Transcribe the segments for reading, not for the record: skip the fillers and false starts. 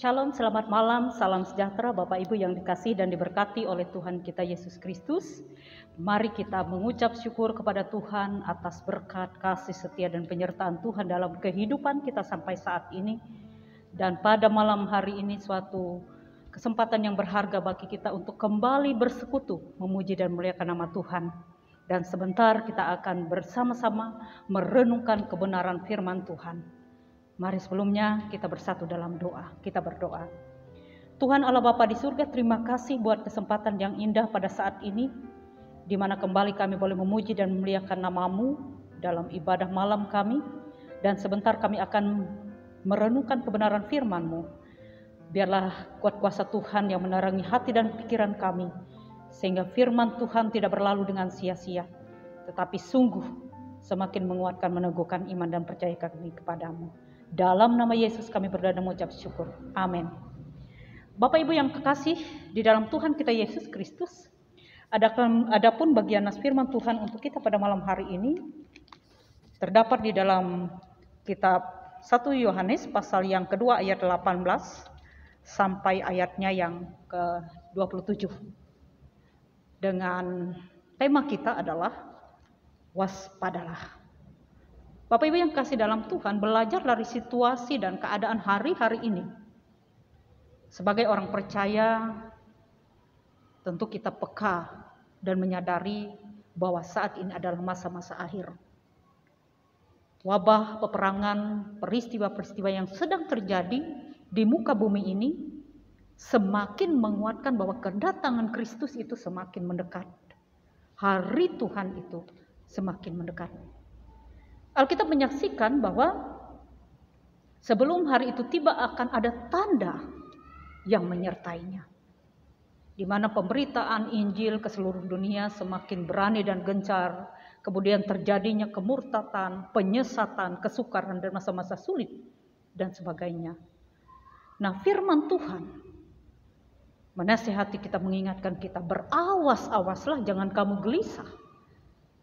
Shalom, selamat malam, salam sejahtera Bapak Ibu yang dikasihi dan diberkati oleh Tuhan kita Yesus Kristus. Mari kita mengucap syukur kepada Tuhan atas berkat, kasih setia dan penyertaan Tuhan dalam kehidupan kita sampai saat ini. Dan pada malam hari ini suatu kesempatan yang berharga bagi kita untuk kembali bersekutu, memuji dan memuliakan nama Tuhan. Dan sebentar kita akan bersama-sama merenungkan kebenaran firman Tuhan. Mari sebelumnya kita bersatu dalam doa. Kita berdoa. Tuhan Allah Bapa di surga, terima kasih buat kesempatan yang indah pada saat ini, di mana kembali kami boleh memuji dan memuliakan nama-Mu dalam ibadah malam kami. Dan sebentar kami akan merenungkan kebenaran firman-Mu. Biarlah kuat kuasa Tuhan yang menerangi hati dan pikiran kami, sehingga firman Tuhan tidak berlalu dengan sia-sia, tetapi sungguh semakin menguatkan, meneguhkan iman dan percaya kami kepadamu. Dalam nama Yesus kami berdoa dan mengucap syukur. Amin. Bapak Ibu yang kekasih di dalam Tuhan kita Yesus Kristus, adapun bagian nas firman Tuhan untuk kita pada malam hari ini terdapat di dalam kitab 1 Yohanes pasal yang kedua ayat 18 sampai ayatnya yang ke-27. Dengan tema kita adalah waspadalah. Bapak Ibu yang kasih dalam Tuhan, belajar dari situasi dan keadaan hari-hari ini. Sebagai orang percaya, tentu kita peka dan menyadari bahwa saat ini adalah masa-masa akhir. Wabah, peperangan, peristiwa-peristiwa yang sedang terjadi di muka bumi ini semakin menguatkan bahwa kedatangan Kristus itu semakin mendekat. Hari Tuhan itu semakin mendekat. Alkitab menyaksikan bahwa sebelum hari itu tiba akan ada tanda yang menyertainya. Di mana pemberitaan Injil ke seluruh dunia semakin berani dan gencar. Kemudian terjadinya kemurtatan, penyesatan, kesukaran dan masa-masa sulit dan sebagainya. Nah, firman Tuhan menasihati kita, mengingatkan kita, berawas-awaslah, jangan kamu gelisah.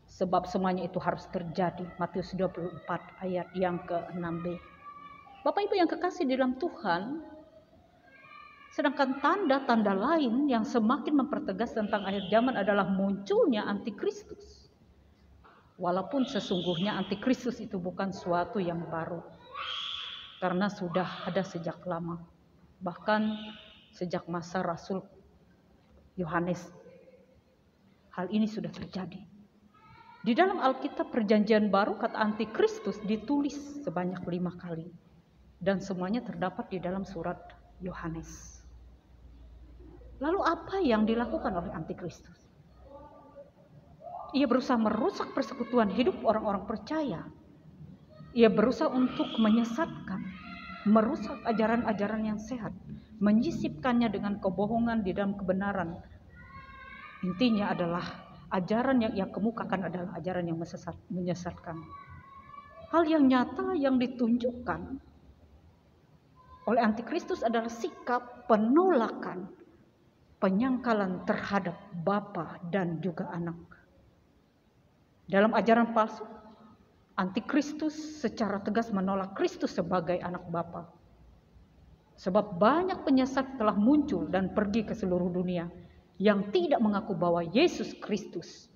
Sebab semuanya itu harus terjadi. Matius 24 ayat yang ke-6b. Bapak Ibu yang kekasih di dalam Tuhan, sedangkan tanda-tanda lain yang semakin mempertegas tentang akhir zaman adalah munculnya antikristus. Walaupun sesungguhnya antikristus itu bukan suatu yang baru, karena sudah ada sejak lama. Bahkan sejak masa Rasul Yohanes, hal ini sudah terjadi. Di dalam Alkitab Perjanjian Baru, kata antikristus ditulis sebanyak 5 kali. Dan semuanya terdapat di dalam surat Yohanes. Lalu apa yang dilakukan oleh antikristus? Ia berusaha merusak persekutuan hidup orang-orang percaya. Ia berusaha untuk menyesatkan, merusak ajaran-ajaran yang sehat, menyisipkannya dengan kebohongan di dalam kebenaran. Intinya adalah ajaran yang ia kemukakan adalah ajaran yang menyesatkan. Hal yang nyata yang ditunjukkan oleh antikristus adalah sikap penolakan, penyangkalan terhadap Bapa dan juga Anak. Dalam ajaran palsu, antikristus secara tegas menolak Kristus sebagai anak Bapa. Sebab banyak penyesat telah muncul dan pergi ke seluruh dunia yang tidak mengaku bahwa Yesus Kristus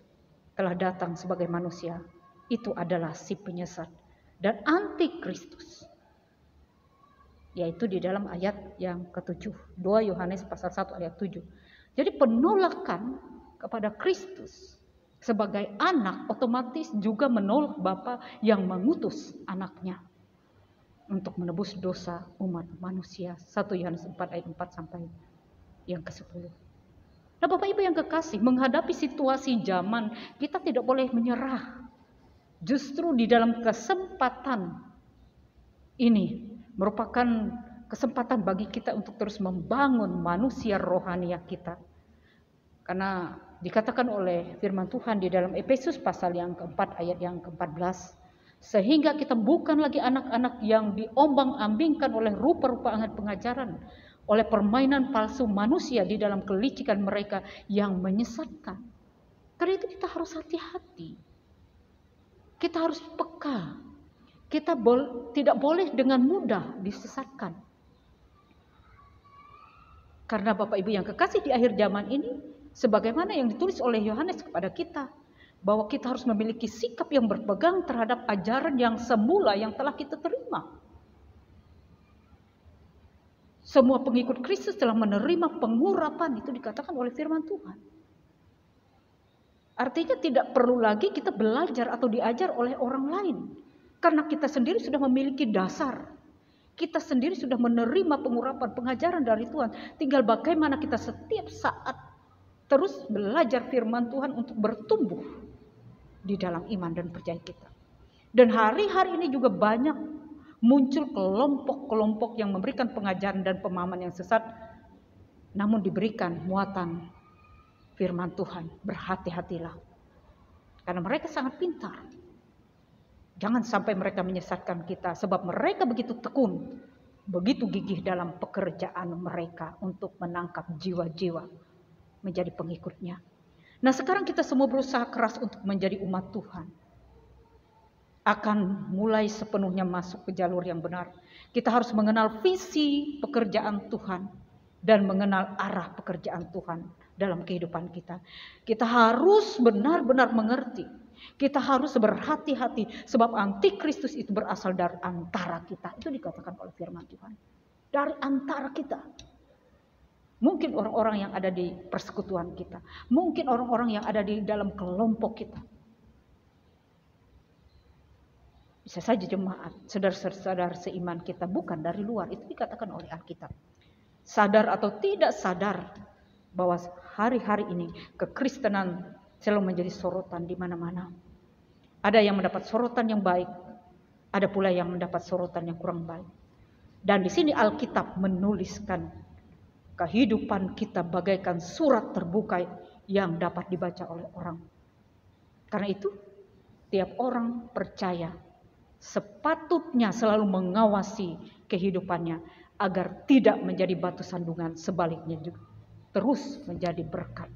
telah datang sebagai manusia. Itu adalah si penyesat dan antikristus. Yaitu di dalam ayat yang ke-7. 2 Yohanes pasal 1 ayat 7. Jadi penolakan kepada Kristus sebagai anak otomatis juga menolak Bapa yang mengutus anaknya untuk menebus dosa umat manusia. 1 Yohanes 4 ayat 4 sampai yang ke-10. Nah, Bapak Ibu yang kekasih, menghadapi situasi zaman, kita tidak boleh menyerah. Justru di dalam kesempatan ini merupakan kesempatan bagi kita untuk terus membangun manusia rohania kita. Karena dikatakan oleh firman Tuhan di dalam Efesus pasal yang keempat ayat yang ke-14, sehingga kita bukan lagi anak-anak yang diombang-ambingkan oleh rupa-rupa pengajaran, oleh permainan palsu manusia di dalam kelicikan mereka yang menyesatkan. Karena itu kita harus hati-hati. Kita harus peka. Kita tidak boleh dengan mudah disesatkan. Karena Bapak Ibu yang kekasih di akhir zaman ini, sebagaimana yang ditulis oleh Yohanes kepada kita, bahwa kita harus memiliki sikap yang berpegang terhadap ajaran yang semula yang telah kita terima. Semua pengikut Kristus telah menerima pengurapan, itu dikatakan oleh firman Tuhan. Artinya tidak perlu lagi kita belajar atau diajar oleh orang lain. Karena kita sendiri sudah memiliki dasar. Kita sendiri sudah menerima pengurapan, pengajaran dari Tuhan. Tinggal bagaimana kita setiap saat terus belajar firman Tuhan untuk bertumbuh di dalam iman dan percaya kita. Dan hari-hari ini juga banyak muncul kelompok-kelompok yang memberikan pengajaran dan pemahaman yang sesat, namun diberikan muatan firman Tuhan. Berhati-hatilah, karena mereka sangat pintar. Jangan sampai mereka menyesatkan kita, sebab mereka begitu tekun, begitu gigih dalam pekerjaan mereka untuk menangkap jiwa-jiwa menjadi pengikutnya. Nah, sekarang kita semua berusaha keras untuk menjadi umat Tuhan. Akan mulai sepenuhnya masuk ke jalur yang benar. Kita harus mengenal visi pekerjaan Tuhan dan mengenal arah pekerjaan Tuhan dalam kehidupan kita. Kita harus benar-benar mengerti. Kita harus berhati-hati sebab antikristus itu berasal dari antara kita. Itu dikatakan oleh firman Tuhan. Dari antara kita. Mungkin orang-orang yang ada di persekutuan kita. Mungkin orang-orang yang ada di dalam kelompok kita. Bisa saja jemaat, saudara-saudara seiman kita bukan dari luar. Itu dikatakan oleh Alkitab. Sadar atau tidak sadar bahwa hari-hari ini kekristenan selalu menjadi sorotan di mana-mana. Ada yang mendapat sorotan yang baik, ada pula yang mendapat sorotan yang kurang baik. Dan di sini Alkitab menuliskan kehidupan kita bagaikan surat terbuka yang dapat dibaca oleh orang. Karena itu, tiap orang percaya sepatutnya selalu mengawasi kehidupannya agar tidak menjadi batu sandungan, sebaliknya juga terus menjadi berkat.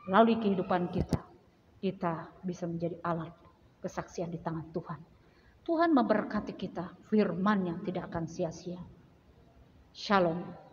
Melalui kehidupan kita bisa menjadi alat kesaksian di tangan Tuhan. Tuhan memberkati kita, firman-Nya tidak akan sia-sia. Shalom.